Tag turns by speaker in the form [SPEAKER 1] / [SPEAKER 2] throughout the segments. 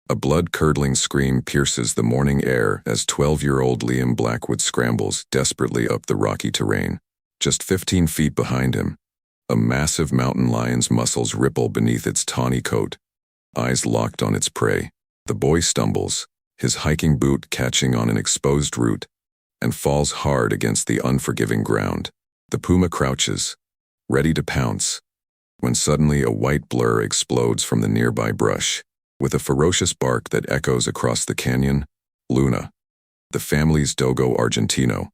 [SPEAKER 1] A blood-curdling scream pierces the morning air as 12-year-old Liam Blackwood scrambles desperately up the rocky terrain. Just 15 feet behind him, a massive mountain lion's muscles ripple beneath its tawny coat, eyes locked on its prey. The boy stumbles, his hiking boot catching on an exposed root, and falls hard against the unforgiving ground. The puma crouches, ready to pounce, when suddenly a white blur explodes from the nearby brush. With a ferocious bark that echoes across the canyon, Luna, the family's Dogo Argentino,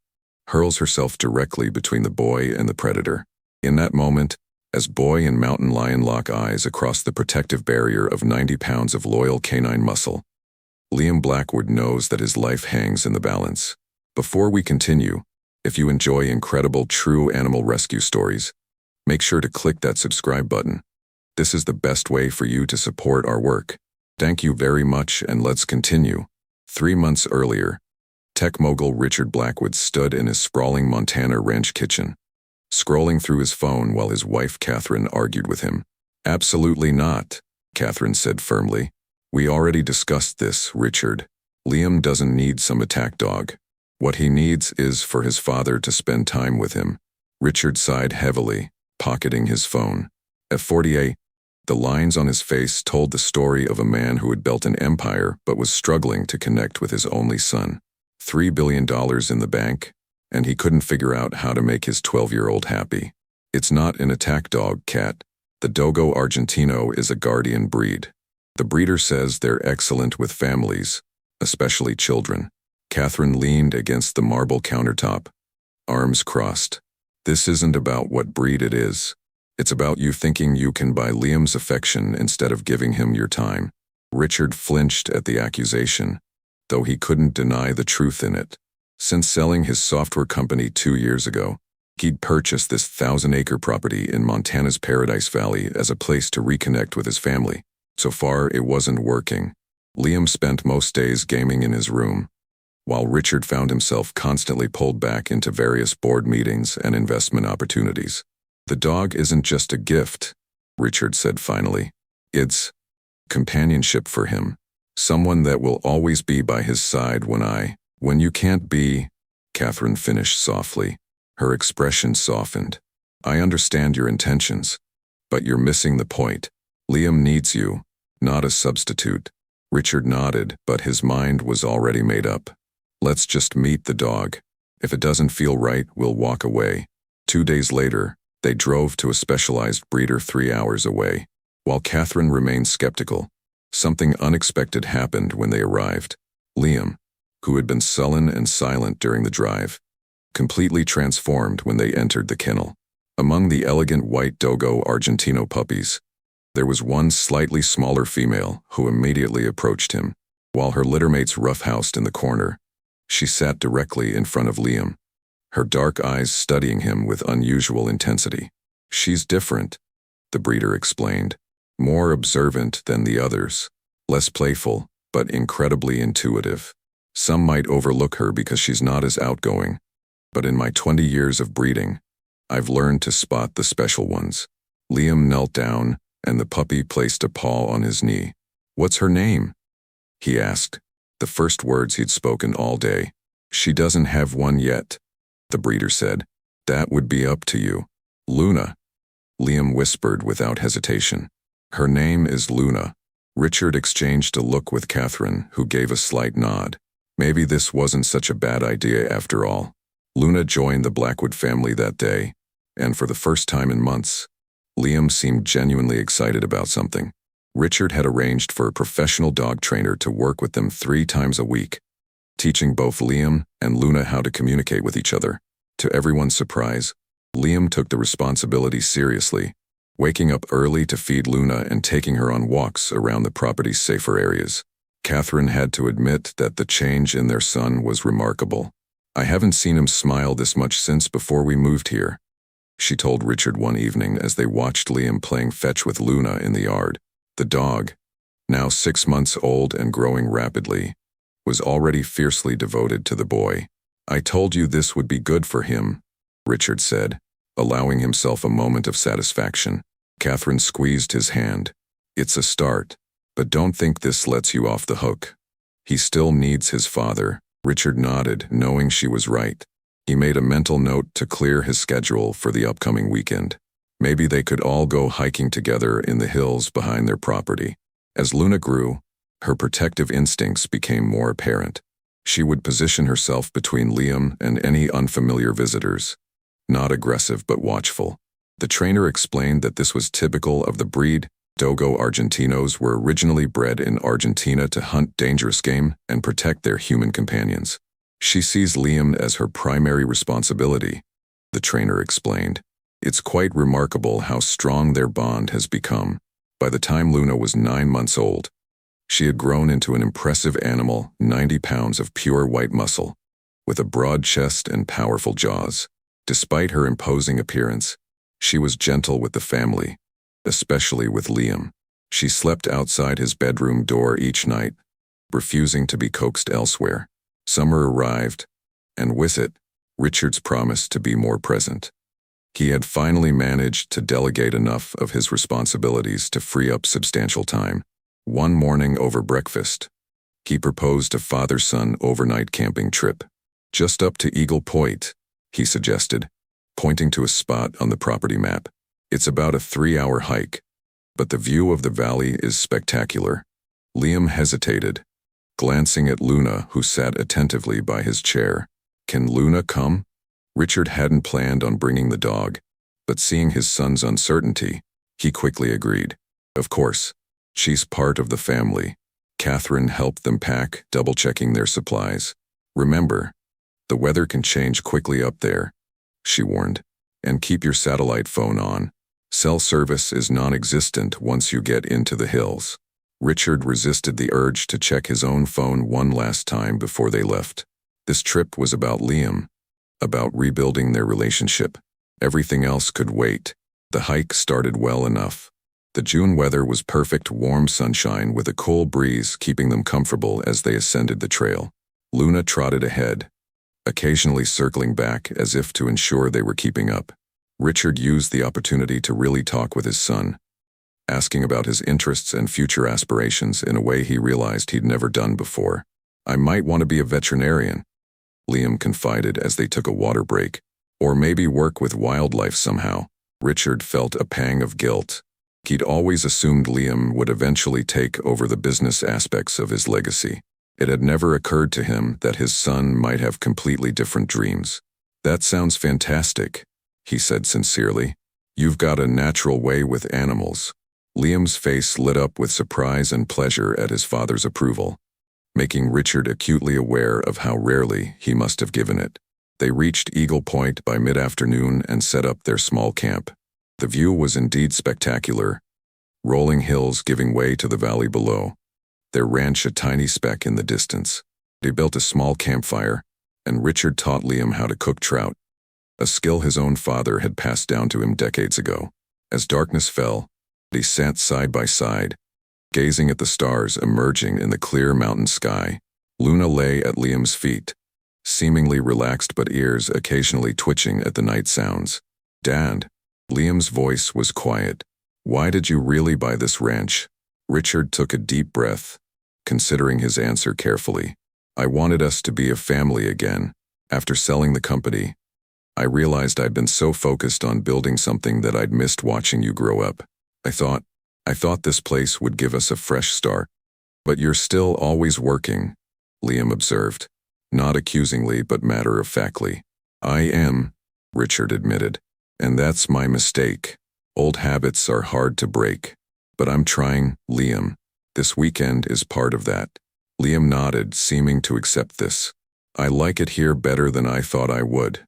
[SPEAKER 1] hurls herself directly between the boy and the predator. In that moment, as boy and mountain lion lock eyes across the protective barrier of 90 pounds of loyal canine muscle, Liam Blackwood knows that his life hangs in the balance. Before we continue, if you enjoy incredible true animal rescue stories, make sure to click that subscribe button. This is the best way for you to support our work. Thank you very much, and let's continue. 3 months earlier, tech mogul Richard Blackwood stood in his sprawling Montana ranch kitchen, scrolling through his phone while his wife Catherine argued with him. "Absolutely not," Catherine said firmly. "We already discussed this, Richard. Liam doesn't need some attack dog. What he needs is for his father to spend time with him." Richard sighed heavily, pocketing his phone. At 48, the lines on his face told the story of a man who had built an empire but was struggling to connect with his only son. $3 billion in the bank, and he couldn't figure out how to make his 12-year-old happy. It's not an attack dog, Cat. The Dogo Argentino is a guardian breed. The breeder says they're excellent with families, especially children. Catherine leaned against the marble countertop, arms crossed. "This isn't about what breed it is. It's about you thinking you can buy Liam's affection instead of giving him your time." Richard flinched at the accusation, though he couldn't deny the truth in it. Since selling his software company 2 years ago, he'd purchased this 1,000-acre property in Montana's Paradise Valley as a place to reconnect with his family. So far, it wasn't working. Liam spent most days gaming in his room, while Richard found himself constantly pulled back into various board meetings and investment opportunities. "The dog isn't just a gift," Richard said finally. "It's companionship for him. Someone that will always be by his side when you can't be," Catherine finished softly. Her expression softened. "I understand your intentions, but you're missing the point. Liam needs you, not a substitute." Richard nodded, but his mind was already made up. "Let's just meet the dog. If it doesn't feel right, we'll walk away." 2 days later, they drove to a specialized breeder 3 hours away. While Catherine remained skeptical, something unexpected happened when they arrived. Liam, who had been sullen and silent during the drive, completely transformed when they entered the kennel. Among the elegant white Dogo Argentino puppies, there was one slightly smaller female who immediately approached him. While her littermates roughhoused in the corner, she sat directly in front of Liam, her dark eyes studying him with unusual intensity. "She's different," the breeder explained. "More observant than the others, less playful, but incredibly intuitive. Some might overlook her because she's not as outgoing, but in my 20 years of breeding, I've learned to spot the special ones." Liam knelt down, and the puppy placed a paw on his knee. "What's her name?" he asked, the first words he'd spoken all day. "She doesn't have one yet," the breeder said. "That would be up to you." "Luna," Liam whispered without hesitation. "Her name is Luna." Richard exchanged a look with Catherine, who gave a slight nod. Maybe this wasn't such a bad idea after all. Luna joined the Blackwood family that day, and for the first time in months, Liam seemed genuinely excited about something. Richard had arranged for a professional dog trainer to work with them 3 times a week, teaching both Liam and Luna how to communicate with each other. To everyone's surprise, Liam took the responsibility seriously, waking up early to feed Luna and taking her on walks around the property's safer areas. Catherine had to admit that the change in their son was remarkable. "I haven't seen him smile this much since before we moved here," she told Richard one evening as they watched Liam playing fetch with Luna in the yard. The dog, now 6 months old and growing rapidly, was already fiercely devoted to the boy. "I told you this would be good for him," Richard said, allowing himself a moment of satisfaction. Catherine squeezed his hand. "It's a start. But don't think this lets you off the hook. He still needs his father. Richard nodded, knowing she was right. He made a mental note to clear his schedule for the upcoming weekend. Maybe they could all go hiking together in the hills behind their property. As Luna grew, her protective instincts became more apparent. She would position herself between Liam and any unfamiliar visitors. Not aggressive but watchful. The trainer explained that this was typical of the breed. Dogo Argentinos were originally bred in Argentina to hunt dangerous game and protect their human companions. She sees Liam as her primary responsibility, the trainer explained. It's quite remarkable how strong their bond has become. By the time Luna was 9 months old, she had grown into an impressive animal, 90 pounds of pure white muscle, with a broad chest and powerful jaws. Despite her imposing appearance, she was gentle with the family, especially with Liam. She slept outside his bedroom door each night, refusing to be coaxed elsewhere. Summer arrived, and with it, Richard's promise to be more present. He had finally managed to delegate enough of his responsibilities to free up substantial time. One morning over breakfast, he proposed a father-son overnight camping trip. Just up to Eagle Point, he suggested, pointing to a spot on the property map. It's about a 3-hour hike, but the view of the valley is spectacular. Liam hesitated, glancing at Luna, who sat attentively by his chair. Can Luna come? Richard hadn't planned on bringing the dog, but seeing his son's uncertainty, he quickly agreed. Of course, she's part of the family. Catherine helped them pack, double-checking their supplies. Remember, the weather can change quickly up there, she warned, and keep your satellite phone on. Cell service is non-existent once you get into the hills. Richard resisted the urge to check his own phone one last time before they left. This trip was about Liam, about rebuilding their relationship. Everything else could wait. The hike started well enough. The June weather was perfect, warm sunshine with a cool breeze keeping them comfortable as they ascended the trail. Luna trotted ahead, occasionally circling back as if to ensure they were keeping up. Richard used the opportunity to really talk with his son, asking about his interests and future aspirations in a way he realized he'd never done before. I might want to be a veterinarian, Liam confided as they took a water break, or maybe work with wildlife somehow. Richard felt a pang of guilt. He'd always assumed Liam would eventually take over the business aspects of his legacy. It had never occurred to him that his son might have completely different dreams. That sounds fantastic, he said sincerely. You've got a natural way with animals. Liam's face lit up with surprise and pleasure at his father's approval, making Richard acutely aware of how rarely he must have given it. They reached Eagle Point by mid-afternoon and set up their small camp. The view was indeed spectacular, rolling hills giving way to the valley below, their ranch a tiny speck in the distance. They built a small campfire, and Richard taught Liam how to cook trout, a skill his own father had passed down to him decades ago. As darkness fell, they sat side by side, gazing at the stars emerging in the clear mountain sky. Luna lay at Liam's feet, seemingly relaxed but ears occasionally twitching at the night sounds. Dad, Liam's voice was quiet. Why did you really buy this ranch? Richard took a deep breath, considering his answer carefully. I wanted us to be a family again. After selling the company, I realized I'd been so focused on building something that I'd missed watching you grow up. I thought this place would give us a fresh start. But you're still always working, Liam observed, not accusingly but matter-of-factly. I am, Richard admitted, and that's my mistake. Old habits are hard to break. But I'm trying, Liam. This weekend is part of that. Liam nodded, seeming to accept this. I like it here better than I thought I would,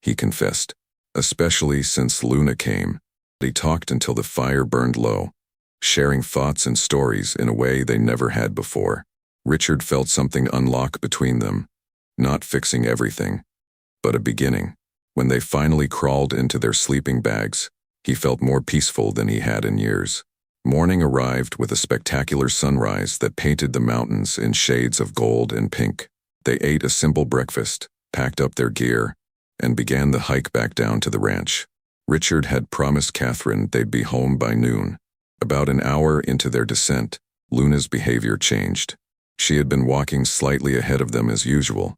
[SPEAKER 1] he confessed, especially since Luna came. They talked until the fire burned low, sharing thoughts and stories in a way they never had before. Richard felt something unlock between them, not fixing everything, but a beginning. When they finally crawled into their sleeping bags, he felt more peaceful than he had in years. Morning arrived with a spectacular sunrise that painted the mountains in shades of gold and pink. They ate a simple breakfast, packed up their gear, and began the hike back down to the ranch. Richard had promised Catherine they'd be home by noon. About an hour into their descent, Luna's behavior changed. She had been walking slightly ahead of them as usual,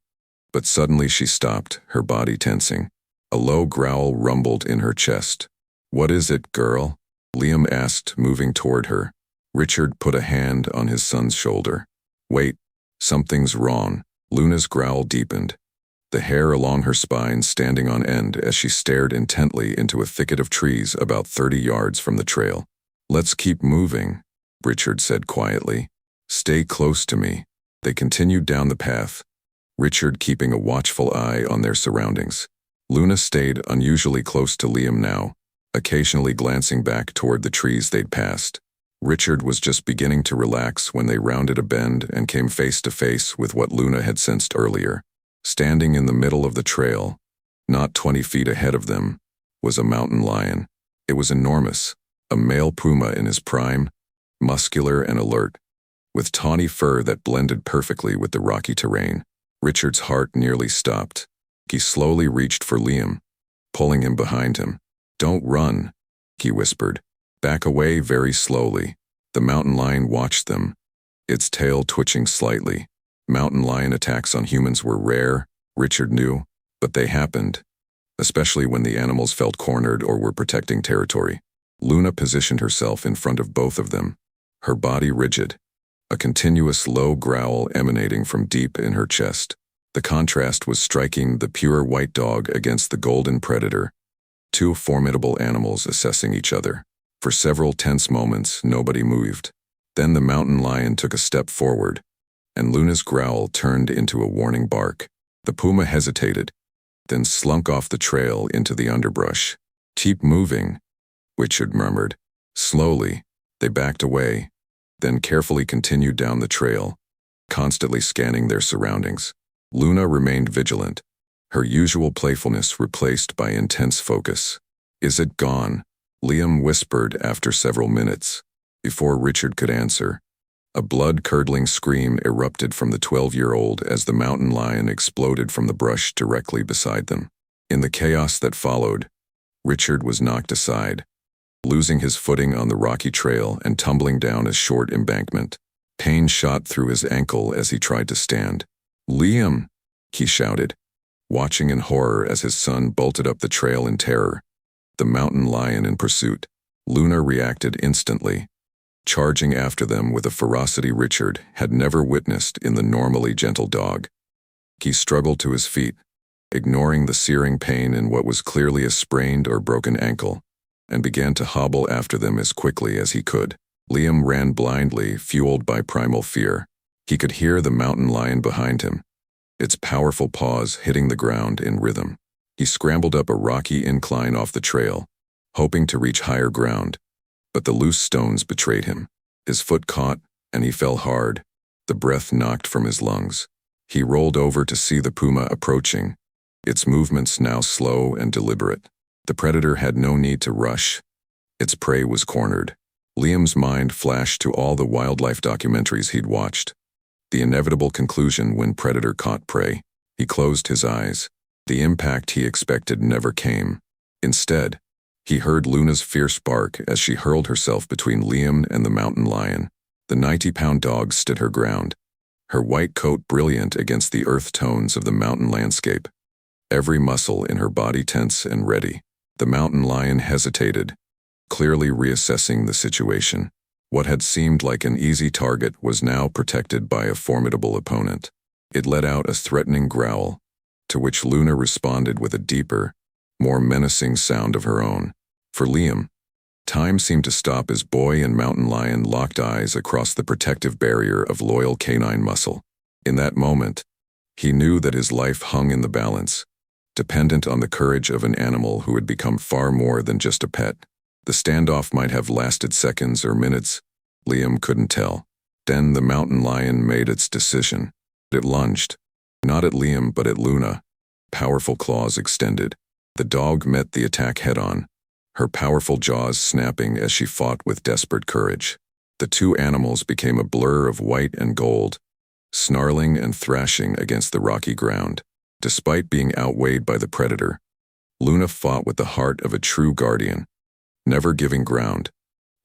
[SPEAKER 1] but suddenly she stopped, her body tensing. A low growl rumbled in her chest. "What is it, girl?" Liam asked, moving toward her. Richard put a hand on his son's shoulder. "Wait, something's wrong." Luna's growl deepened, the hair along her spine standing on end as she stared intently into a thicket of trees about 30 yards from the trail. "Let's keep moving," Richard said quietly. "Stay close to me." They continued down the path, Richard keeping a watchful eye on their surroundings. Luna stayed unusually close to Liam now, occasionally glancing back toward the trees they'd passed. Richard was just beginning to relax when they rounded a bend and came face to face with what Luna had sensed earlier. Standing in the middle of the trail, not 20 feet ahead of them, was a mountain lion. It was enormous, a male puma in his prime, muscular and alert, with tawny fur that blended perfectly with the rocky terrain. Richard's heart nearly stopped. He slowly reached for Liam, pulling him behind him. "Don't run," he whispered. "Back away very slowly." The mountain lion watched them, its tail twitching slightly. Mountain lion attacks on humans were rare, Richard knew, but they happened, especially when the animals felt cornered or were protecting territory. Luna positioned herself in front of both of them, her body rigid, a continuous low growl emanating from deep in her chest. The contrast was striking, the pure white dog against the golden predator, two formidable animals assessing each other. For several tense moments, nobody moved. Then the mountain lion took a step forward, and Luna's growl turned into a warning bark. The puma hesitated, then slunk off the trail into the underbrush. "Keep moving," Richard murmured. Slowly, they backed away, then carefully continued down the trail, constantly scanning their surroundings. Luna remained vigilant, her usual playfulness replaced by intense focus. "Is it gone?" Liam whispered after several minutes. Before Richard could answer, a blood-curdling scream erupted from the 12-year-old as the mountain lion exploded from the brush directly beside them. In the chaos that followed, Richard was knocked aside, losing his footing on the rocky trail and tumbling down a short embankment. Pain shot through his ankle as he tried to stand. "Liam!" he shouted, watching in horror as his son bolted up the trail in terror, the mountain lion in pursuit. Luna reacted instantly, charging after them with a ferocity Richard had never witnessed in the normally gentle dog. He struggled to his feet, ignoring the searing pain in what was clearly a sprained or broken ankle, and began to hobble after them as quickly as he could. Liam ran blindly, fueled by primal fear. He could hear the mountain lion behind him, its powerful paws hitting the ground in rhythm. He scrambled up a rocky incline off the trail, hoping to reach higher ground, but the loose stones betrayed him. His foot caught, and he fell hard, the breath knocked from his lungs. He rolled over to see the puma approaching, its movements now slow and deliberate. The predator had no need to rush. Its prey was cornered. Liam's mind flashed to all the wildlife documentaries he'd watched. The inevitable conclusion when predator caught prey. He closed his eyes. The impact he expected never came. Instead, he heard Luna's fierce bark as she hurled herself between Liam and the mountain lion. The 90-pound dog stood her ground, her white coat brilliant against the earth tones of the mountain landscape, every muscle in her body tense and ready. The mountain lion hesitated, clearly reassessing the situation. What had seemed like an easy target was now protected by a formidable opponent. It let out a threatening growl, to which Luna responded with a deeper, more menacing sound of her own. For Liam, time seemed to stop as boy and mountain lion locked eyes across the protective barrier of loyal canine muscle. In that moment, he knew that his life hung in the balance, dependent on the courage of an animal who had become far more than just a pet. The standoff might have lasted seconds or minutes. Liam couldn't tell. Then the mountain lion made its decision. It lunged, not at Liam but at Luna, powerful claws extended. The dog met the attack head-on, her powerful jaws snapping as she fought with desperate courage. The two animals became a blur of white and gold, snarling and thrashing against the rocky ground. Despite being outweighed by the predator, Luna fought with the heart of a true guardian, never giving ground,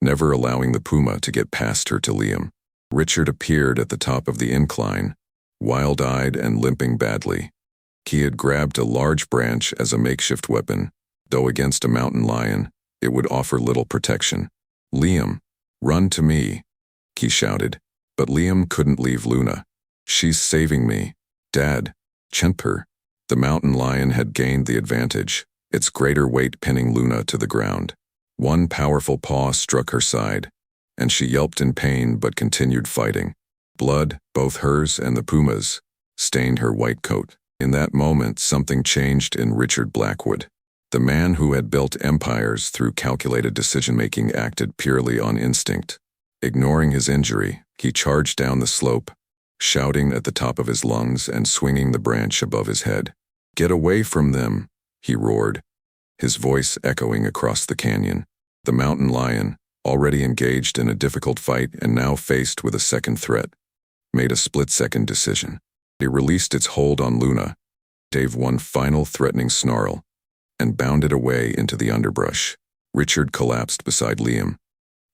[SPEAKER 1] never allowing the puma to get past her to Liam. Richard appeared at the top of the incline, wild-eyed and limping badly. He had grabbed a large branch as a makeshift weapon, though against a mountain lion, it would offer little protection. "Liam, run to me," he shouted. But Liam couldn't leave Luna. "She's saving me. Dad, chimp her." The mountain lion had gained the advantage, its greater weight pinning Luna to the ground. One powerful paw struck her side, and she yelped in pain but continued fighting. Blood, both hers and the Puma's, stained her white coat. In that moment, something changed in Richard Blackwood. The man who had built empires through calculated decision-making acted purely on instinct. Ignoring his injury, he charged down the slope, shouting at the top of his lungs and swinging the branch above his head. "Get away from them," he roared, his voice echoing across the canyon. The mountain lion, already engaged in a difficult fight and now faced with a second threat, made a split-second decision. It released its hold on Luna, gave one final threatening snarl, and bounded away into the underbrush. Richard collapsed beside Liam,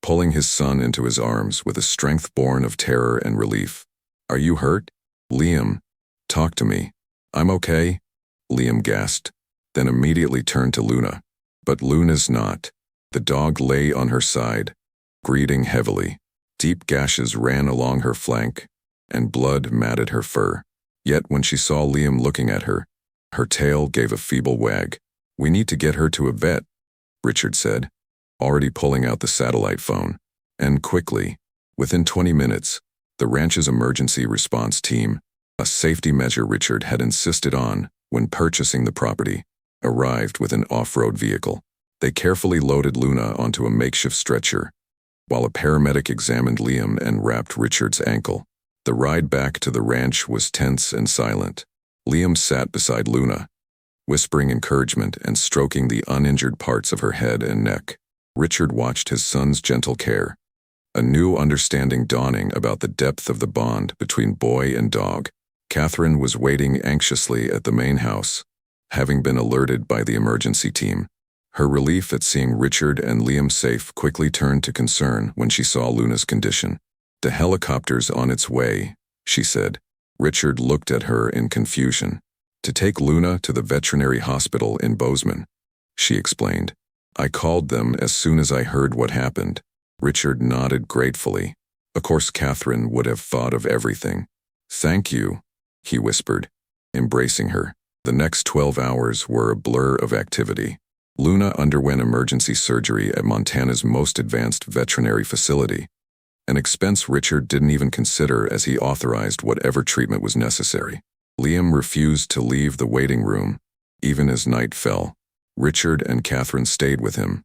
[SPEAKER 1] pulling his son into his arms with a strength born of terror and relief. "Are you hurt?" "Liam, talk to me." "I'm okay," Liam gasped, then immediately turned to Luna. But Luna's not. The dog lay on her side, breathing heavily. Deep gashes ran along her flank, and blood matted her fur. Yet when she saw Liam looking at her, her tail gave a feeble wag. "We need to get her to a vet," Richard said, already pulling out the satellite phone. And quickly, within 20 minutes, the ranch's emergency response team, a safety measure Richard had insisted on when purchasing the property, arrived with an off-road vehicle. They carefully loaded Luna onto a makeshift stretcher, while a paramedic examined Liam and wrapped Richard's ankle. The ride back to the ranch was tense and silent. Liam sat beside Luna, whispering encouragement and stroking the uninjured parts of her head and neck. Richard watched his son's gentle care, a new understanding dawning about the depth of the bond between boy and dog. Catherine was waiting anxiously at the main house, having been alerted by the emergency team. Her relief at seeing Richard and Liam safe quickly turned to concern when she saw Luna's condition. "The helicopter's on its way," she said. Richard looked at her in confusion. "To take Luna to the veterinary hospital in Bozeman," she explained. "I called them as soon as I heard what happened." Richard nodded gratefully. Of course Catherine would have thought of everything. "Thank you," he whispered, embracing her. The next 12 hours were a blur of activity. Luna underwent emergency surgery at Montana's most advanced veterinary facility, an expense Richard didn't even consider as he authorized whatever treatment was necessary. Liam refused to leave the waiting room, even as night fell. Richard and Catherine stayed with him,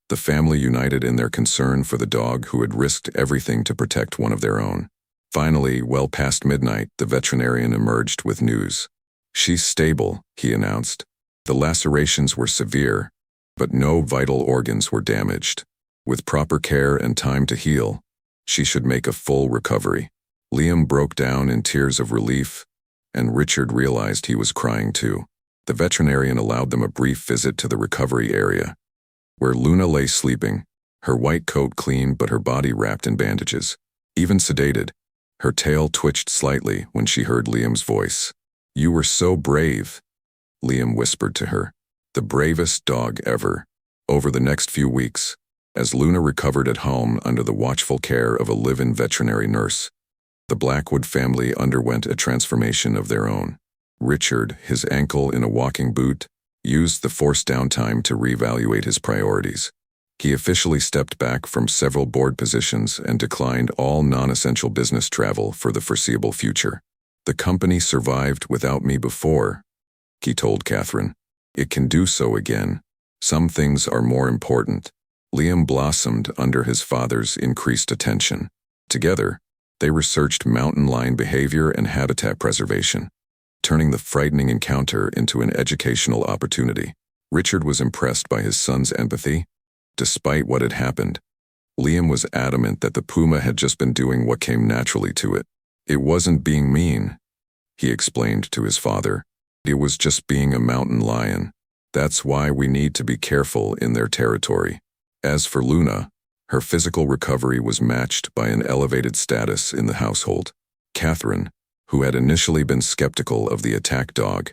[SPEAKER 1] the family united in their concern for the dog who had risked everything to protect one of their own. Finally, well past midnight, the veterinarian emerged with news. "She's stable," he announced. The lacerations were severe, but no vital organs were damaged. With proper care and time to heal, she should make a full recovery. Liam broke down in tears of relief, and Richard realized he was crying too. The veterinarian allowed them a brief visit to the recovery area, where Luna lay sleeping, her white coat clean but her body wrapped in bandages. Even sedated, her tail twitched slightly when she heard Liam's voice. "You were so brave," Liam whispered to her. "The bravest dog ever." Over the next few weeks, as Luna recovered at home under the watchful care of a live-in veterinary nurse, the Blackwood family underwent a transformation of their own. Richard, his ankle in a walking boot, used the forced downtime to reevaluate his priorities. He officially stepped back from several board positions and declined all non-essential business travel for the foreseeable future. "The company survived without me before," he told Catherine. "It can do so again. Some things are more important." Liam blossomed under his father's increased attention. Together, they researched mountain lion behavior and habitat preservation, turning the frightening encounter into an educational opportunity. Richard was impressed by his son's empathy. Despite what had happened, Liam was adamant that the Puma had just been doing what came naturally to it. "It wasn't being mean," he explained to his father. "It was just being a mountain lion. That's why we need to be careful in their territory." As for Luna, Her physical recovery was matched by an elevated status in the household. Catherine, who had initially been skeptical of the Attac dog,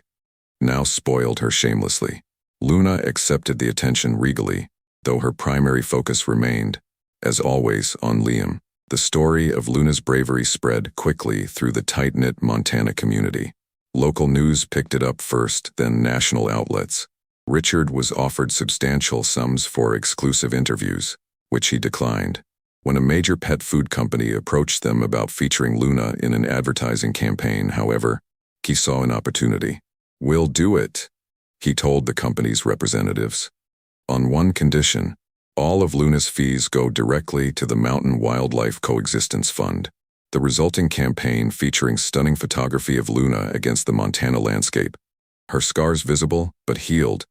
[SPEAKER 1] now spoiled her shamelessly. Luna accepted the attention regally, though her primary focus remained, as always, on Liam. The story of Luna's bravery spread quickly through the tight-knit Montana community. Local news picked it up first, then national outlets. Richard was offered substantial sums for exclusive interviews, which he declined. When a major pet food company approached them about featuring Luna in an advertising campaign, however, he saw an opportunity. "We'll do it," he told the company's representatives. On one condition: all of Luna's fees go directly to the Mountain Wildlife Coexistence Fund. The resulting campaign, featuring stunning photography of Luna against the Montana landscape, her scars visible but healed,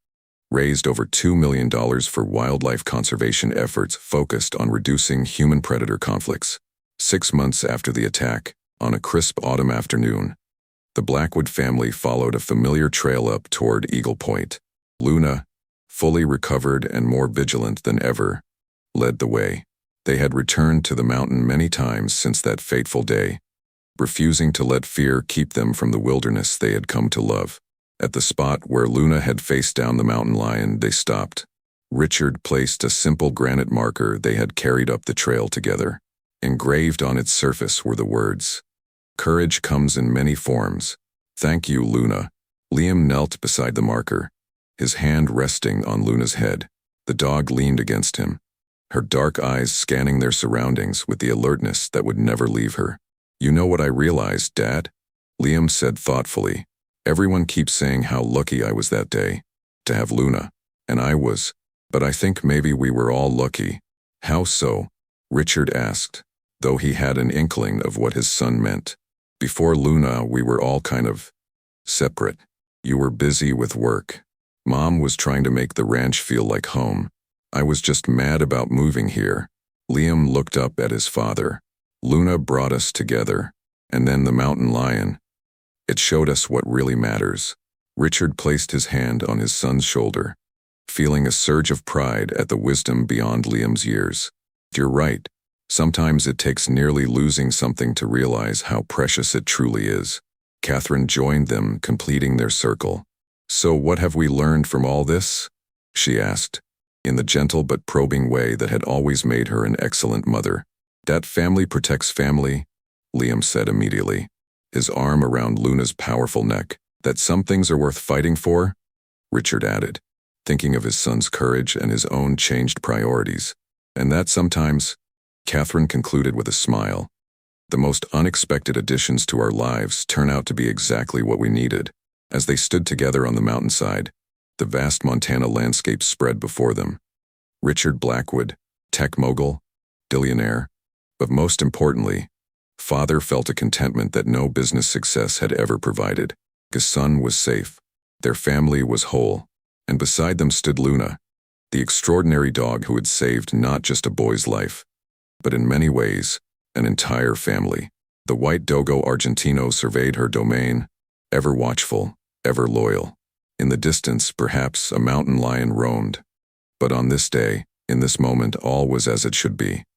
[SPEAKER 1] raised over $2 million for wildlife conservation efforts focused on reducing human-predator conflicts. 6 months after the attack, on a crisp autumn afternoon, the Blackwood family followed a familiar trail up toward Eagle Point. Luna, fully recovered and more vigilant than ever, led the way. They had returned to the mountain many times since that fateful day, refusing to let fear keep them from the wilderness they had come to love. At the spot where Luna had faced down the mountain lion, they stopped. Richard placed a simple granite marker they had carried up the trail together. Engraved on its surface were the words, "Courage comes in many forms. Thank you, Luna." Liam knelt beside the marker, his hand resting on Luna's head. The dog leaned against him, her dark eyes scanning their surroundings with the alertness that would never leave her. "You know what I realized, Dad?" Liam said thoughtfully. "Everyone keeps saying how lucky I was that day to have Luna, and I was, but I think maybe we were all lucky." "How so?" Richard asked, though he had an inkling of what his son meant. "Before Luna, we were all kind of separate. You were busy with work. Mom was trying to make the ranch feel like home. I was just mad about moving here." Liam looked up at his father. "Luna brought us together, and then the mountain lion. It showed us what really matters." Richard placed his hand on his son's shoulder, feeling a surge of pride at the wisdom beyond Liam's years. "You're right. Sometimes it takes nearly losing something to realize how precious it truly is." Catherine joined them, completing their circle. "So what have we learned from all this?" she asked, in the gentle but probing way that had always made her an excellent mother. "That family protects family," Liam said immediately, his arm around Luna's powerful neck. "That some things are worth fighting for," Richard added, thinking of his son's courage and his own changed priorities. "And that sometimes," Catherine concluded with a smile, "the most unexpected additions to our lives turn out to be exactly what we needed." As they stood together on the mountainside, the vast Montana landscape spread before them. Richard Blackwood, tech mogul, billionaire, but most importantly, father, felt a contentment that no business success had ever provided. His son was safe, their family was whole, and beside them stood Luna, the extraordinary dog who had saved not just a boy's life, but in many ways, an entire family. The white Dogo Argentino surveyed her domain, ever watchful, ever loyal. In the distance, perhaps, a mountain lion roamed. But on this day, in this moment, all was as it should be.